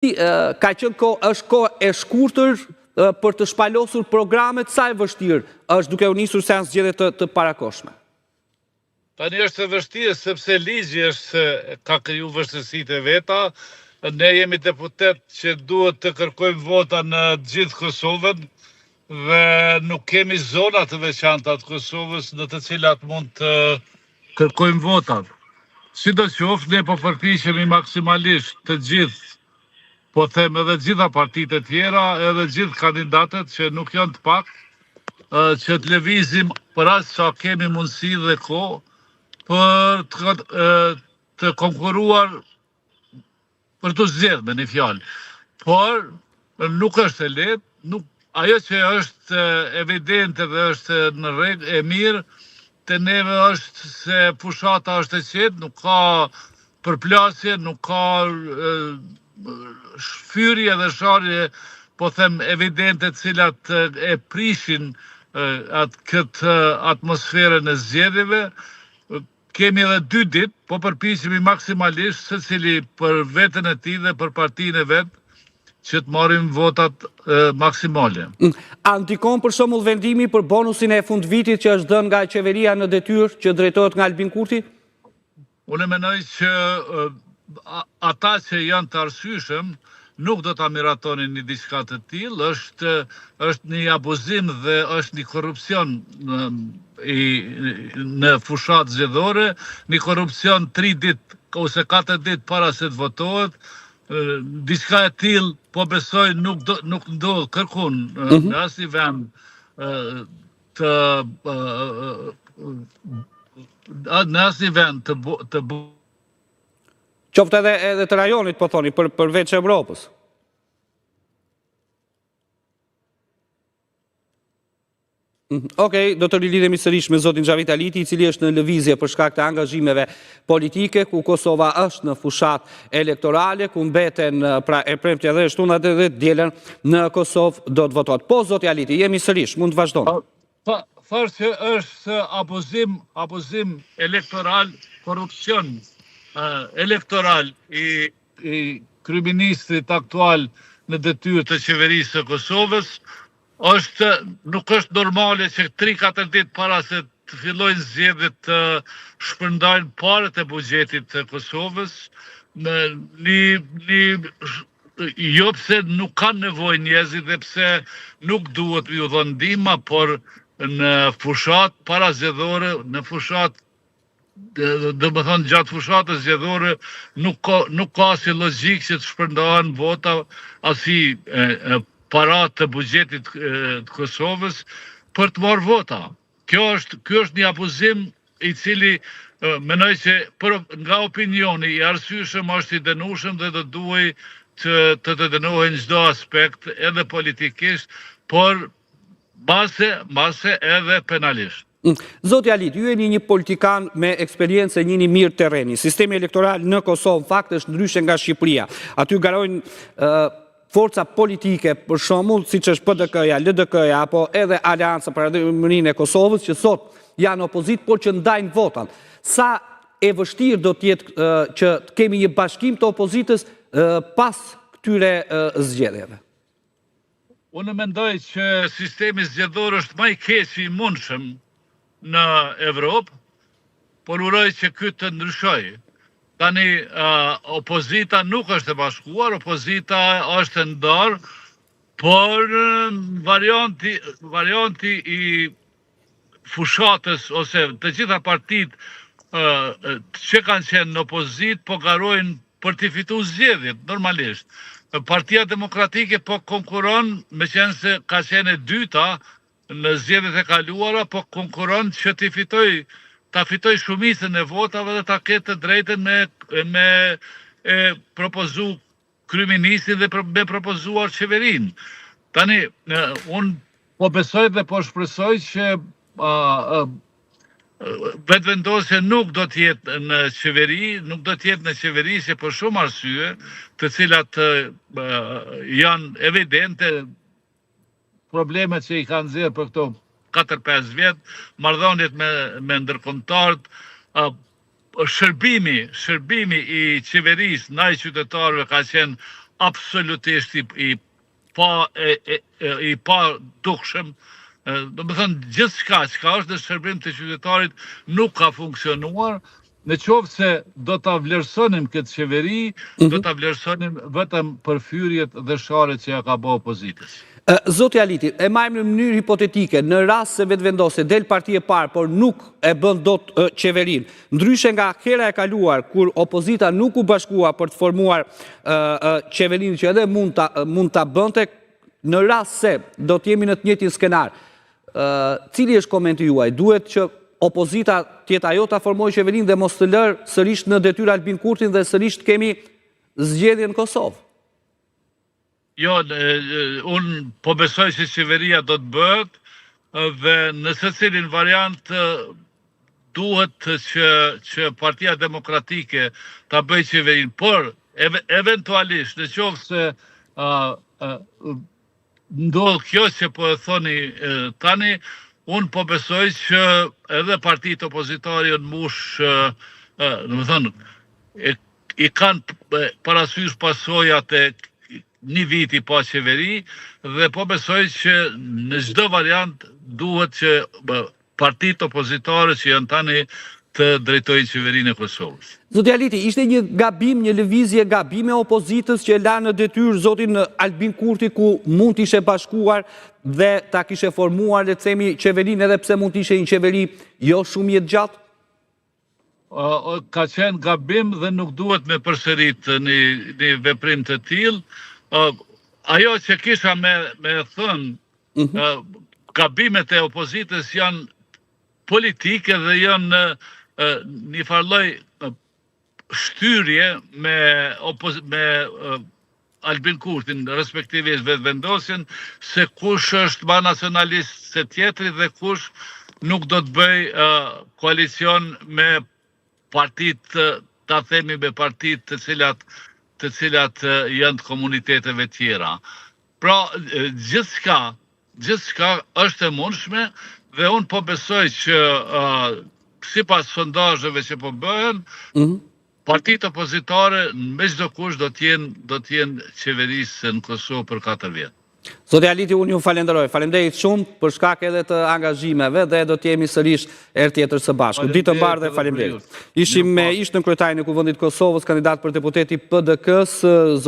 Ka qenë është kohë e shkurtër për të shpalosur programet, sa e vështirë është duke u nisur seancë zgjedhje të parakohshme? Tani është e vështirë sepse ligji ka kriju vështirësitë e veta. Ne jemi deputet që duhet të kërkojmë vota në gjithë Kosovën dhe nuk kemi zona të veçanta të Kosovës në të cilat mund të kërkojmë votat. Sidoqoftë, ne po përpiqemi maksimalisht të gjithë, po them edhe gjitha partitë e tjera, edhe gjithë kandidatët që nuk janë të pak, që të lëvizim për aq sa kemi mundësi dhe kohë për të konkuruar për të zgjedhur me një fjalë. Por nuk është e lehtë, ajo që është evidente dhe është në rregull e mirë te neve është se fushata është e qetë, nuk ka përplasje, nuk ka shfyrje dhe sharje, po them evidente, të cilat e prishin këtë atmosferën e zgjedhjeve. Kemi edhe 2 ditë, po përpiqemi maksimalisht secili për veten e tij dhe për partinë e vet, që të marrim votat maksimale. A ndikon për shembull vendimi për bonusin e fundvitit që është dhënë nga qeveria në detyrë që drejtohet nga Albin Kurti? Unë mendoj që ata që janë të arsyeshëm nuk do ta miratonin një diçka të tillë, është një abuzim dhe është një korrupsion në fushat zgjedhore, një korrupsion 3 ditë ose 4 ditë para se të votohet. Diçka e tillë po besoj nuk ndodh kërkun në asnjë vend të qoftë edhe të rajonit, po thoni, përveç Evropës. Okej, do të rilidhemi sërish me zotin Xhavit Aliti, i cili është në lëvizje për shkak të angazhimeve politike, ku Kosova është në fushat elektorale, ku mbeten pra e premtja dhe shtunat dhe dielën në Kosovë do të votohet. Po, zoti Aliti, jemi sërish, mund të vazhdoni. Thërë që është abuzim elektoral, korrupsion elektoral i kryeministrit aktual në detyrë të qeverisë së Kosovës, nuk është normale që 3-4 ditë para se të fillojnë zgjedhjet të shpërndajnë parët e buxhetit të Kosovës, jo pse nuk kanë nevojë njerëzit dhe pse nuk duhet ju dhënë ndihma, por në fushat parazgjedhore, në fushat gjatë fushatës zgjedhore nuk ka si logjik që të shpërndahen vota asi para të buxhetit të Kosovës për të marrë vota. Kjo është një abuzim i cili mendoj që nga opinioni i arsyeshëm është i dënueshëm dhe do duhej të dënohen çdo aspekt edhe politikisht, por mbase edhe penalisht. Zoti Alit, ju jeni një politikan me eksperiencë, njëni mirë terreni. Sistemi elektoral në Kosovë në fakt është ndryshe nga Shqipëria. Aty garojnë forca politike, për shembull, siç është PDK-ja, LDK-ja, apo edhe Aleanca për Ardhmërinë e Kosovës, që sot janë opozitë, por që ndajnë votat. Sa e vështirë do të jetë që të kemi një bashkim të opozitës pas këtyre zgjedhjeve? Unë mendoj që sistemi zgjedhor është më i keq i mundshëm në Evropë, por uroj që ky të ndryshojë. Tani opozita nuk është e bashkuar, opozita është e ndarë, por varianti i fushatës ose të gjitha partitë që kanë qenë në opozitë po garojnë për të fituar zgjedhjet normalisht. Partia Demokratike po konkuron, meqense ka qenë e dyta në zgjedhjet e kaluara, po konkuron që ta fitoj shumicën e votave dhe ta ketë të drejtën me propozu kryeministin dhe me propozuar qeverinë. Tani, unë po besoj dhe po shpresoj që vetëvendosja nuk do të jetë në qeveri, që për shumë arsye, të cilat janë evidente, problemet që i kanë nxjerrë për këto 4-5 vjet, marrëdhëniet me ndërkombëtarët, shërbimi i qeverisë ndaj qytetarëve ka qenë absolutisht i pa dukshëm. Do më thënë, gjithë shka është në shërbim të qytetarit nuk ka funksionuar, në qovë se do të vlerësonim këtë qeveri, do të vlerësonim vetëm për fyrjet dhe sharet që ja ka bo opozitës. Zoti Aliti, e majmë në mënyrë hipotetike, në rast se vetë vendose del partije parë, por nuk e bën dot qeverin, ndryshe nga hera e kaluar, kur opozita nuk u bashkua për të formuar qeverin që edhe mund ta bënte, në rast se do të jemi në të njëjtin skenar, cili është komenti juaj? Duhet që opozita tjetë ajo ta formojë qeverin dhe mos të lërë sërish në detyrë Albin Kurtin dhe sërish të kemi zgjedhje në Kosovë? Jo, unë po besoj që qeveria do të bëhet dhe në secilin variant duhet që Partia Demokratike ta bëjë qeverin, por eventualisht në qoftë se ndodh kjo që po e thoni tani, unë po besoj që edhe partitë opozitare në mush, në më thënë, i kanë parasysh pasojat e një viti pa qeveri, dhe po besoj që në çdo variant duhet që partitë opozitare që janë tani të drejtojnë qeverinë e Kosovës. Zoti Aliti, ishte një gabim, një lëvizje gabime opozitës që e la në detyrë zotin Albin Kurti, ku mund t'ishe bashkuar dhe ta kishe formuar, le të themi, qeverinë, edhe pse mund t'ishe një qeveri jo shumë jetë gjatë? Ka qenë gabim dhe nuk duhet me përsërit një veprim të tillë. Ajo që kisha me thënë, gabimet e opozitës janë politike dhe janë një farloj shtyrje me Albin Kurtin, respektivisht vetëvendosin, se kush është ma nacionalist se tjetri dhe kush nuk do të bëj koalicion me partit, ta themi me partit të cilat janë të komuniteteve tjera. Pra, gjithçka është e mundshme dhe unë po besoj që sipas sondazheve që po bëhen, partitë opozitare me çdo kush do të jenë qeverisë në Kosovë për 4 vjet. Zoti Aliti, unë ju falenderoj. Faleminderit shumë për shkak edhe të angazhimeve dhe do të jemi sërish herë tjetër së bashku. Ditë të mbarë dhe faleminderit. Ishim me ish në kryetarin e Kuvendit të Kosovës, kandidat për deputeti PDK-s,